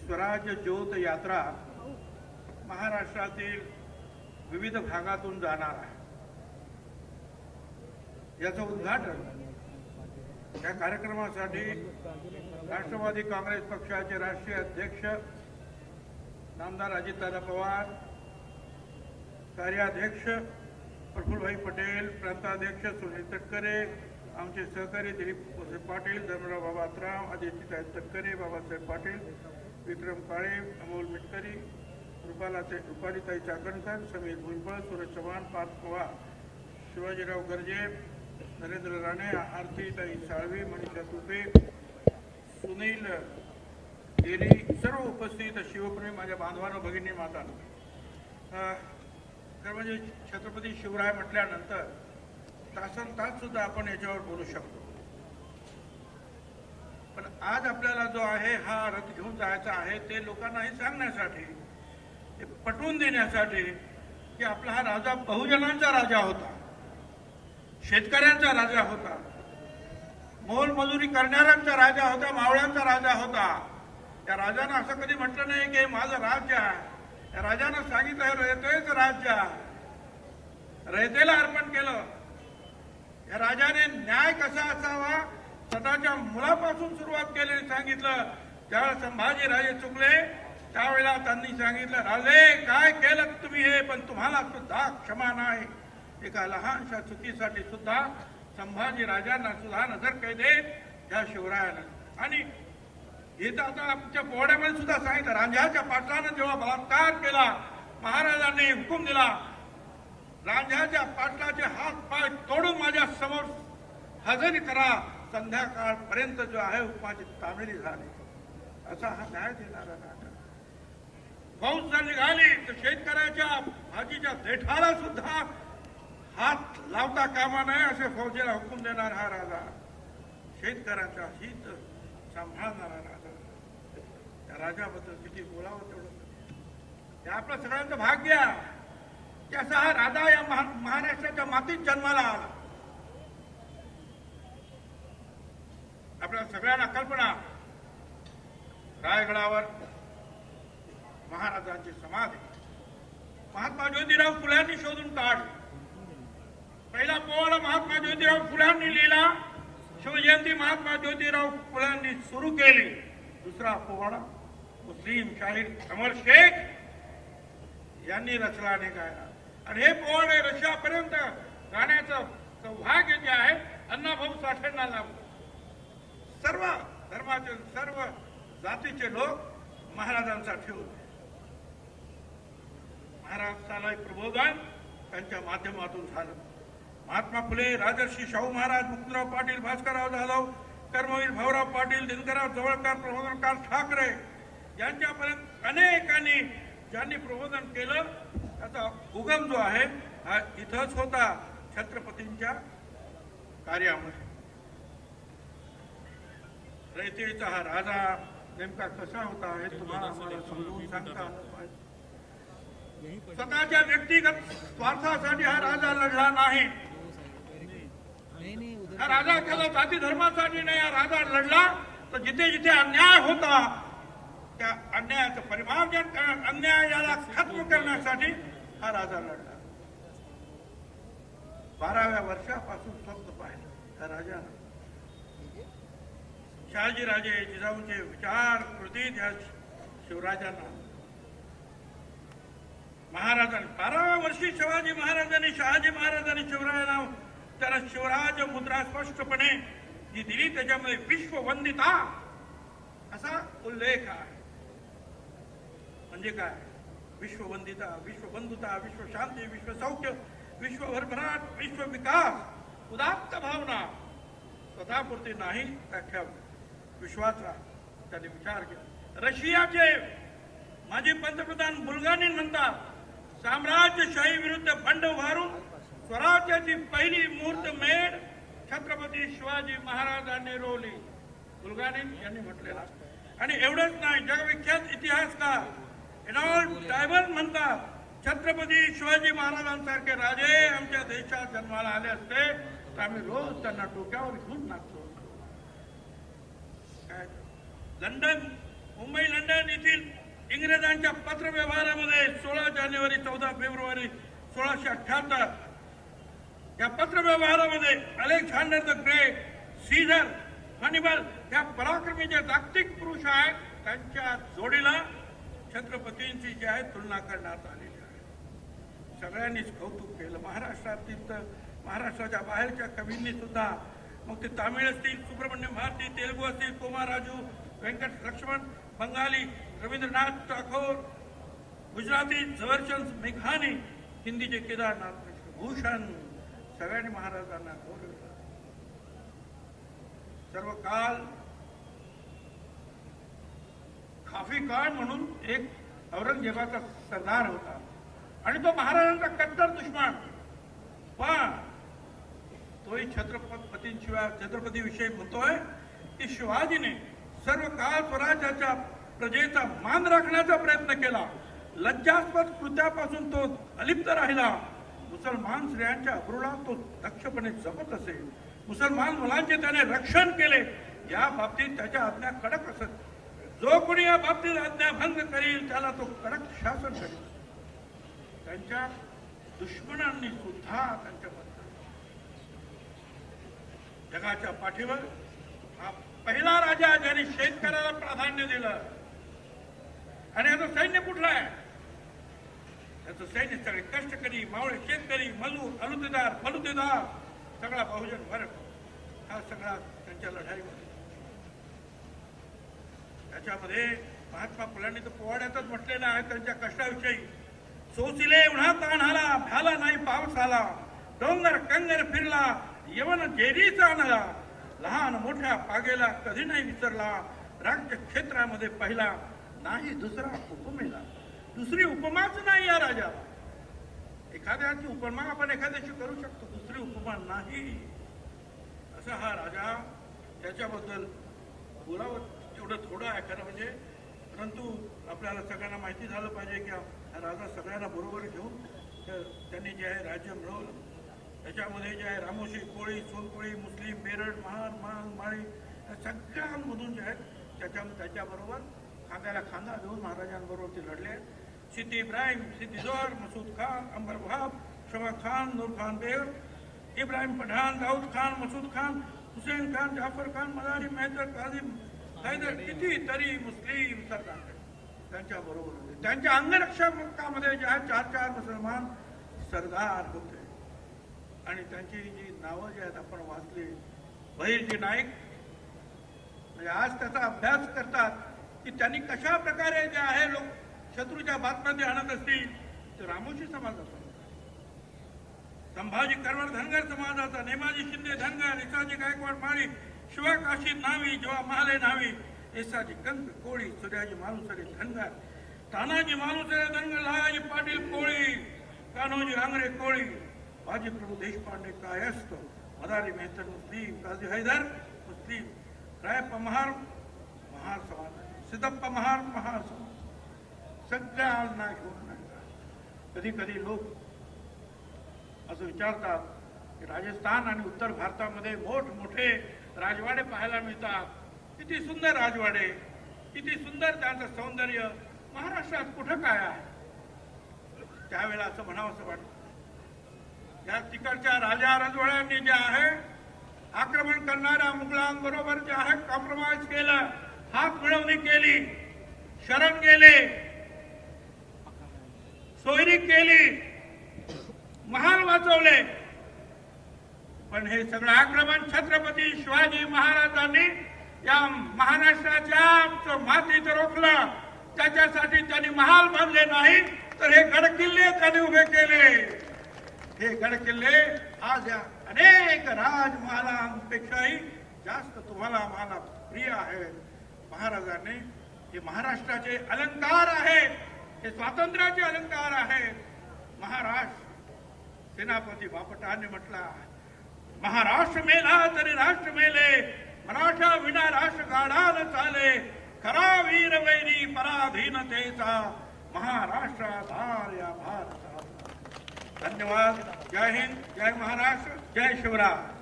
स्वराज्य ज्योत यात्रा महाराष्ट्रातील विविध भागातून जाणार आहे। याचं उद्घाटन या कार्यक्रमासाठी राष्ट्रवादी काँग्रेस पक्षाचे राष्ट्रीय अध्यक्ष नामदार अजितदादा पवार, कार्याध्यक्ष प्रफुल्लभाई पटेल, प्रांताध्यक्ष सुनील तटकरे, आमचे सहकारी दिलीप पाटील, धर्मराव बाबा अत्राम, आदित्यसाहेब तटकरे, बाबासाहेब पाटील, विक्रम काळे, अमोल मिटकरी, रुपालीताई चाकणकर, समीर भुजबळ, सूरज चव्हाण, पार्थ पवार, शिवाजीराव गर्जे, नरेंद्र राणे, आरतीताई साळवी, मनीषा तुपे, सुनील गेली, सर्व उपस्थित शिवप्रेमी माझ्या बांधवांनो, भगिनी मातांनो, तर म्हणजे छत्रपती शिवराय म्हटल्यानंतर तासन तास सुद्धा आपण याच्यावर बोलू शकतो। पण आज आपल्याला जो आहे हा रथ घेऊन जायचा आहे ते लोकांना हे सांगण्यासाठी, हे पटवून देण्यासाठी की आपला हा राजा बहुजनांचा राजा होता, शेतकऱ्यांचा राजा होता, मोलमजुरी करणाऱ्यांचा राजा होता, मावळ्यांचा राजा होता। त्या राजानं असं कधी म्हटलं नाही की माझं राज्य आहे। त्या राजानं सांगितलं हे रयतेचं राज्य आहे, रयतेला अर्पण केलं। या राजाने न्याय कसा असावा स्वतःच्या मुलापासून सुरुवात केली, सांगितलं। ज्यावेळेस संभाजी राजे चुकले त्यावेळेला त्यांनी सांगितलं, राजे काय केलं तुम्ही हे, पण तुम्हाला सुद्धा क्षमा नाही। एका लहानशा चुकीसाठी सुद्धा संभाजी राजांना सुद्धा नजर कैदेत या शिवरायानं। आणि इथं आता आमच्या पोवाड्यामध्ये सुद्धा सांगितलं, रांझ्याच्या पाटलानं जेव्हा बलात्कार केला, महाराजांनी हुकूम दिला, रांझ्याच्या पाटलाचे हात पाय तोडून माझ्या समोर हजरी करा, संध्याकाळपर्यंत जो आहे हुकुमाची तामिली झाली। असा हा न्याय देणारा राजा। फौज जर निघाली तर शेतकऱ्याच्या भाजीच्या देठाला सुद्धा हात लावता कामा नये असे फौजेला हुकूम देणारा हा राजा, शेतकऱ्याचा हित सांभाळणारा राजा। त्या राजाबद्दल किती बोलावं तेवढं। ते आपलं सगळ्यांचं भाग्य आहे की असा हा राजा या महाराष्ट्राच्या मातीत जन्माला आला। आपल्या सगळ्यांना कल्पना, रायगडावर महाराजांची समाधी महात्मा ज्योतिराव फुल्यांनी शोधून काढली। पहिला पोवाडा महात्मा ज्योतिराव फुल्यांनी लिहिला, शिवजयंती महात्मा ज्योतिराव फुल्यांनी सुरू केली। दुसरा पोवाडा मुस्लिम शाहीर अमर शेख यांनी रचला आणि गायला। आणि हे पोवाडे रशियापर्यंत गाण्याचं सौभाग्य जे आहे अण्णाभाऊ साठेंना लाभलं। सर्व धर्माचे, सर्व जातीचे लोक महाराजांसाठी होते। महाराष्ट्राला एक प्रबोधन त्यांच्या माध्यमातून झालं। महात्मा फुले, राजर्षी शाहू महाराज, मुकुंदराव पाटील, भास्करराव जाधव, कर्मवीर भाऊराव पाटील, दिनकरराव जवळकर, प्रबोधनकार ठाकरे यांच्यापर्यंत अनेकांनी ज्यांनी प्रबोधन केलं, त्याचा उगम जो आहे हा इथंच होता, छत्रपतींच्या कार्यामध्ये। रयतेचा हा राजा नेमका कसा होता हे तुम्हाला मला समजून सांगता आलं पाहिजे। स्वतःच्या व्यक्तिगत स्वार्थासाठी हा राजा लढला नाही। हा राजा केवळ जाती धर्मासाठी नाही, हा राजा लढला तर जिथे जिथे अन्याय होता त्या अन्यायाचं परिमार्जन, अन्यायाला खत्म करण्यासाठी हा राजा लढला। 12व्या वर्षापासून स्वप्न पाहिलं त्या राजानं। शहाजी राजे जिजाऊंचे विचार कृती त्या शिवराजांना, महाराजांनी 12व्या वर्षी शहाजी महाराजांनी शिवरायांना त्याला शिवराज मुद्रा स्पष्टपणे जी दिली त्याच्यामध्ये विश्ववंदिता असा उल्लेख आहे। म्हणजे काय? विश्ववंदिता, विश्वबंधुता, विश्वशांती, विश्वसौख्य, विश्वभरभराट, विश्व विकास, उदात्त भावना, स्वतःपुरती नाही त्याच्या विश्वाचा त्यांनी विचार केला। रशियाचे माजी पंतप्रधान बुल्गानिन म्हणतात, साम्राज्यशाही विरुद्ध बंड उभारून स्वराज्याची पहिली मुहूर्तमेढ छत्रपती शिवाजी महाराजांनी रोवली, बुल्गानिन यांनी म्हटलेला। आणि एवढंच नाही, जगविख्यात इतिहासकार एनॉल्ड डायबर्न म्हणतात, छत्रपती शिवाजी महाराजांसारखे राजे आमच्या देशात जन्माला आले असते तर आम्ही रोज त्यांना डोक्यावर घेऊन नाचतो। काय लंडन मुंबई लंडन येथील इंग्रजांच्या पत्रव्यवहारामध्ये 16 जानेवारी 14 फेब्रुवारी 1678 या पत्रव्यवहारामध्ये Alexander the Great, Caesar, Hannibal या पराक्रमी जे जागतिक पुरुष आहेत त्यांच्या जोडीला छत्रपतींची जी आहे तुलना करण्यात आलेली आहे. सगळ्यांनीच कौतुक केलं. महाराष्ट्रातील तर महाराष्ट्राच्या बाहेरच्या कवींनी सुद्धा, मग ते तामिळ असतील, सुब्रमण्यम भारती, तेलुगू असतील, कोमाराजू, व्यंकट लक्ष्मण, बंगाली रवींद्रनाथ टागोर, गुजराती झवेरचंद मेघानी, हिंदीचे केदारनाथ भूषण, सगळ्यांनी महाराजांना गौरवलं. सर्व काल खाफी काळ म्हणून एक औरंगजेबाचा सरदार होता आणि तो महाराजांचा कट्टर दुश्मन, पण तोही छत्रपतींशिवाय छत्रपतीविषयी म्हणतोय की शिवाजीने सर्व काळ स्वराज्याच्या प्रजेचा मान राखण्याचा प्रयत्न केला. लज्जास्पद कृत्यापासून तो अलिप्त राहिला. मुसलमान स्त्रियांच्या अब्रूला तो दक्षपणे जपत असे. मुसलमान मुलांचे त्याने रक्षण केले. या बाबतीत त्याच्या आज्ञा कडक असत. जो कोणी या बाबतीत आज्ञाभंग करील त्याला तो कडक शासन करेल. त्यांच्या दुश्मनांनी सुद्धा त्यांच्याबद्दल जगाच्या पाठीवर हा पहिला राजा ज्यांनी शेतकऱ्याला प्राधान्य दिलं. आणि याचं सैन्य कुठलं आहे? त्याचं सैन्य सगळे कष्टकरी, मावळे, शेतकरी, मजूर, बलुतेदार, सगळा बहुजन वर्ग, हा सगळा त्यांच्या लढाईमध्ये. त्याच्यामध्ये महात्मा फुलांनी तर पोवाड्यातच म्हटलेलं आहे त्यांच्या कष्टाविषयी. सोसिले उन्हा ताण आला, भ्याला नाही पाऊस आला, डोंगर कंगर फिरला, यवन जेरीचा आणला, लहान मोठ्या पागेला कधी नाही विसरला, राज्य क्षेत्रामध्ये पहिला नाही दुसरा उपमेला. दुसरी उपमाच नाही या राजाला. एखाद्याची उपमा आपण एखाद्याशी करू शकतो, दुसरी उपमा नाही. असा हा राजा. त्याच्याबद्दल बोलावं एवढं थोडं आहे खरं म्हणजे, परंतु आपल्याला सगळ्यांना माहिती झालं पाहिजे की हा राजा सगळ्यांना बरोबर घेऊन त्यांनी जे आहे राज्य मिळवलं. त्याच्यामध्ये जे आहे रामोशी, कोळी, सोनकोळी, मुस्लिम, बेरड, महार, मांग, माळी या सगळ्यांमधून जे आहेत त्याच्याबरोबर खांद्याला खांदा घेऊन महाराजांबरोबर ते लढले. सिद्दी इब्राहिम, सिद्दी जोर, मसूद खान, अंबर वहाब, शमा खान, नूर खान बेग, इब्राहिम पठान, दाऊद खान, मसूद खान, हुसैन खान, जाफर खान, मदारी, मैदर, काजिम, हैदर, कितीतरी मुस्लिम सरदार त्यांच्या बरोबर होते. त्यांच्या अंगरक्षकामध्ये जे आहे 4 मुसलमान सरदार होते. आणि त्यांची जी नावं जी आहेत आपण वाचली. बहिरजी नाईक, म्हणजे आज त्याचा अभ्यास करतात की त्यांनी कशा प्रकारे जे आहे लोक शत्रूच्या बातम्या आणत असतील. तर रामोशी समाजाचा, संभाजी करवड धनगर समाजाचा, नेमाजी शिंदे धनगर, इसाजी गायकवाड माळी, शिवा काशी नावी, जेव्हा महाले नावी, एसाजी कंक कोळी, सूर्याजी मालुसरे धनगर, तानाजी मालुसरे धनगर, लहाजी पाटील कोळी, कान्होजी रांगरे कोळी, बाजी प्रभू देशपांडे कायस्थ, मदारी मेहतर मुस्लिम, काजी हैदर मुस्लिम, रायप्पा महार महार समाज, सिद्धप्पा महार महार समाज, सगळ्यांना घेऊन नाही. कधी कधी लोक असं विचारतात की राजस्थान आणि उत्तर भारतामध्ये मोठमोठे राजवाडे पाहायला मिळतात. किती सुंदर राजवाडे, किती सुंदर त्यांचं सौंदर्य. महाराष्ट्रात कुठं काय आहे? त्यावेळेला असं म्हणावं असं वाटतं. या तिकडच्या राजा राजवाड्यांनी जे आहे आक्रमण करणाऱ्या मुघलांबरोबर जे आहे कॉम्प्रोमाइज केलं, हात मिळवणी केली, शरण गेले, सोयरी केली, महाल वाचवले. पण हे सगळं आक्रमण छत्रपती शिवाजी महाराजांनी या महाराष्ट्राच्या मातीत रोखलं. त्याच्यासाठी त्यांनी महाल बांधले नाही, तर हे गडकिल्ले त्यांनी उभे केले. हे गडकिल्ले आज या अनेक राजमहालांपेक्षाही जास्त तुम्हाला मला प्रिय आहेत. महाराजांनी हे महाराष्ट्राचे अलंकार आहेत, हे स्वातंत्र्याचे अलंकार आहेत. महाराष्ट्र सेनापती बापटाने म्हटला, महाराष्ट्र मेला तरी राष्ट्र मेले, मराठा विना राष्ट्र गाढा न चाले, खरा वीर वैरी पराधीनतेचा, महाराष्ट्राधार या भारताचा. धन्यवाद. जय हिंद, जय महाराष्ट्र, जय शिवराय.